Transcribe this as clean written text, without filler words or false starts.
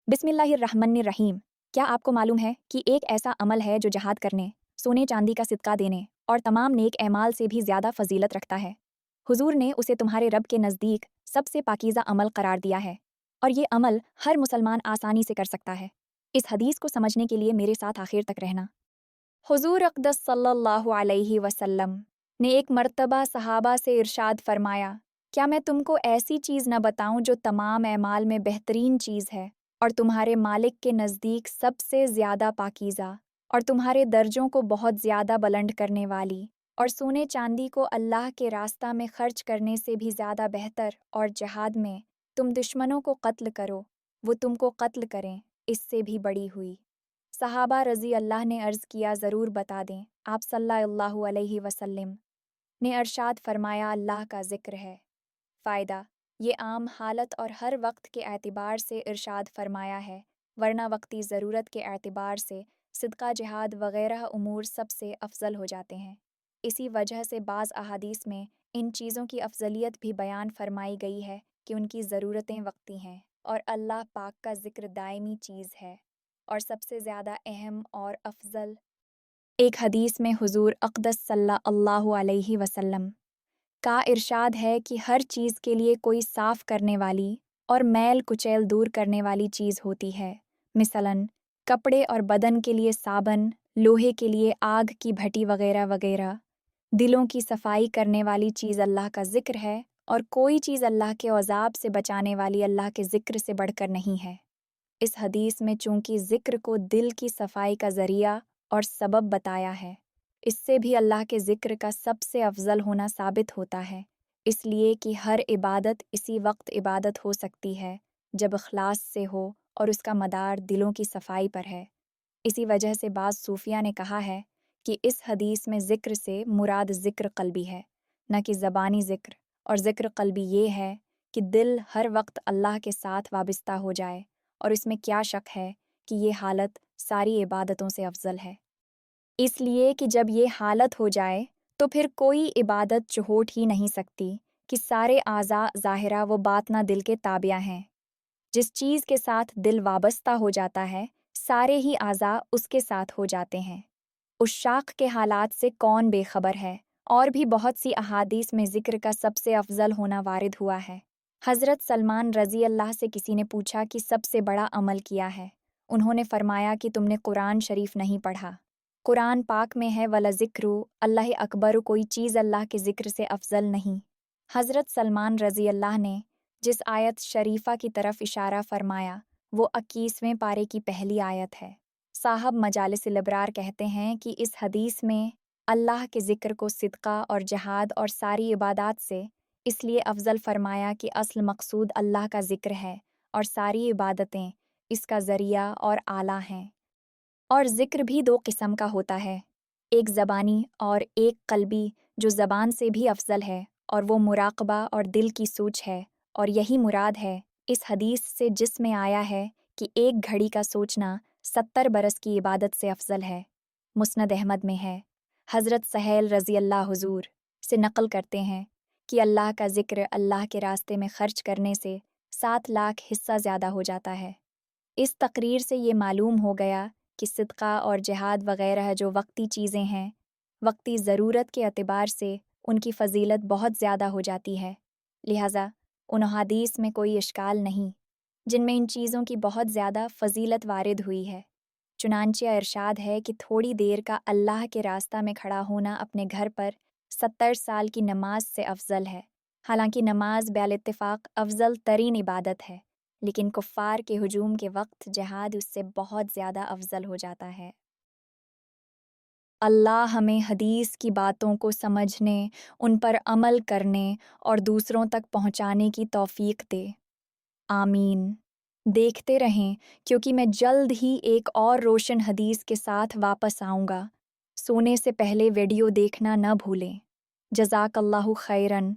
बिस्मिल्लाहिर्रहमानिर्रहीम। क्या आपको मालूम है कि एक ऐसा अमल है जो जहाद करने, सोने चांदी का सिदका देने और तमाम नेक एमाल से भी ज़्यादा फजीलत रखता है। हुजूर ने उसे तुम्हारे रब के नज़दीक सबसे पाकीज़ा अमल करार दिया है और ये अमल हर मुसलमान आसानी से कर सकता है। इस हदीस को समझने के लिए मेरे साथ आखिर तक रहना। हुजूर अक़दस सल्लल्लाहु अलैहि वसल्लम ने एक मर्तबा सहाबा से इरशाद फरमाया, क्या मैं तुमको ऐसी चीज़ न बताऊं जो तमाम एमाल में बेहतरीन चीज़ है और तुम्हारे मालिक के नज़दीक सबसे ज़्यादा पाकीज़ा और तुम्हारे दर्जों को बहुत ज़्यादा बुलंद करने वाली और सोने चांदी को अल्लाह के रास्ता में खर्च करने से भी ज़्यादा बेहतर और जहाद में तुम दुश्मनों को कत्ल करो, वो तुमको कत्ल करें, इससे भी बड़ी हुई। सहाबा रज़ी अल्लाह ने अर्ज़ किया, ज़रूर बता दें। आप सल्लल्लाहु अलैहि वसल्लम ने अरशाद फरमाया, अल्लाह का ज़िक्र है। फ़ायदा, ये आम हालत और हर वक्त के एतबार से इरशाद फरमाया है, वरना वक्ती ज़रूरत के एतबार से सिदका जिहाद वग़ैरह उमूर सबसे अफजल हो जाते हैं। इसी वजह से बाज़ अहादीस में इन चीज़ों की अफजलियत भी बयान फरमाई गई है कि उनकी ज़रूरतें वक्ती हैं और अल्लाह पाक का ज़िक्र दायमी चीज़ है और सबसे ज़्यादा अहम और अफजल। एक हदीस में हुजूर अक़दस सल्लल्लाहु अलैहि वसल्लम का इरशाद है कि हर चीज़ के लिए कोई साफ़ करने वाली और मैल कुचैल दूर करने वाली चीज़ होती है। मिसलन कपड़े और बदन के लिए साबन, लोहे के लिए आग की भट्टी वग़ैरह वग़ैरह। दिलों की सफाई करने वाली चीज़ अल्लाह का ज़िक्र है और कोई चीज़ अल्लाह के अज़ाब से बचाने वाली अल्लाह के ज़िक्र से बढ़कर नहीं है। इस हदीस में चूँकि ज़िक्र को दिल की सफाई का ज़रिया और सबब बताया है, इससे भी अल्लाह के ज़िक्र का सबसे अफजल होना साबित होता है, इसलिए कि हर इबादत इसी वक्त इबादत हो सकती है जब इखलास से हो और उसका मदार दिलों की सफाई पर है। इसी वजह से बाज़ सूफिया ने कहा है कि इस हदीस में ज़िक्र से मुराद ज़िक्र क़ल्बी है, न कि ज़बानी ज़िक्र, और ज़िक्र क़ल्बी ये है कि दिल हर वक्त अल्लाह के साथ वाबिस्ता हो जाए, और इसमें क्या शक है कि ये हालत सारी इबादतों से अफजल है। इसलिए कि जब ये हालत हो जाए तो फिर कोई इबादत चहोट ही नहीं सकती कि सारे आज़ा ज़ाहिरा व बातना दिल के ताबिया हैं। जिस चीज़ के साथ दिल वाबस्ता हो जाता है, सारे ही आज़ा उसके साथ हो जाते हैं। उस शाख के हालात से कौन बेखबर है। और भी बहुत सी अहादीस में ज़िक्र का सबसे अफजल होना वारिद हुआ है। हज़रत सलमान रज़ी अल्लाह से किसी ने पूछा कि सबसे बड़ा अमल किया है। उन्होंने फरमाया कि तुमने कुरान शरीफ नहीं पढ़ा। कुरान पाक में है, वला ज़िक्रु अल्लाह अकबर, कोई चीज़ अल्लाह के ज़िक्र से अफजल नहीं। हज़रत सलमान रज़ी अल्लाह ने जिस आयत शरीफा की तरफ इशारा फरमाया वो 21वें पारे की पहली आयत है। साहब मजालिसिल अबरार कहते हैं कि इस हदीस में अल्लाह के ज़िक्र को सिदका और जहाद और सारी इबादात से इसलिए अफजल फरमाया कि असल मकसूद अल्लाह का ज़िक्र है और सारी इबादतें इसका ज़रिया और आला हैं। और ज़िक्र भी दो किस्म का होता है, एक ज़बानी और एक क़ल्बी, जो ज़बान से भी अफजल है और वो मुराक़बा और दिल की सूझ है। और यही मुराद है इस हदीस से जिसमें आया है कि एक घड़ी का सोचना 70 बरस की इबादत से अफजल है। मुस्नद अहमद में है, हज़रत सहेल रज़ी अल्लाह हुज़ूर से नक़ल करते हैं कि अल्लाह का ज़िक्र अल्लाह के रास्ते में ख़र्च करने से 7 लाख हिस्सा ज़्यादा हो जाता है। इस तकरीर से ये मालूम हो गया कि सिदका और जिहाद वग़ैरह जो वक्ती चीज़ें हैं, वक्ती ज़रूरत के एतबार से उनकी फ़जीलत बहुत ज़्यादा हो जाती है। लिहाजा उन हदीस में कोई इश्काल नहीं जिनमें इन चीज़ों की बहुत ज़्यादा फ़जीलत वारिद हुई है। चुनांचे इरशाद है कि थोड़ी देर का अल्लाह के रास्ता में खड़ा होना अपने घर पर 70 साल की नमाज से अफजल है। हालांकि नमाज बैल-इत्तिफाक अफजल तरीन इबादत है, लेकिन कुफ़ार के हुजूम के वक्त जिहाद उससे बहुत ज़्यादा अफजल हो जाता है। अल्लाह हमें हदीस की बातों को समझने, उन पर अमल करने और दूसरों तक पहुँचाने की तौफीक दे। आमीन। देखते रहें, क्योंकि मैं जल्द ही एक और रोशन हदीस के साथ वापस आऊँगा। सोने से पहले वीडियो देखना न भूलें। जज़ाकल्लाहु खैरन।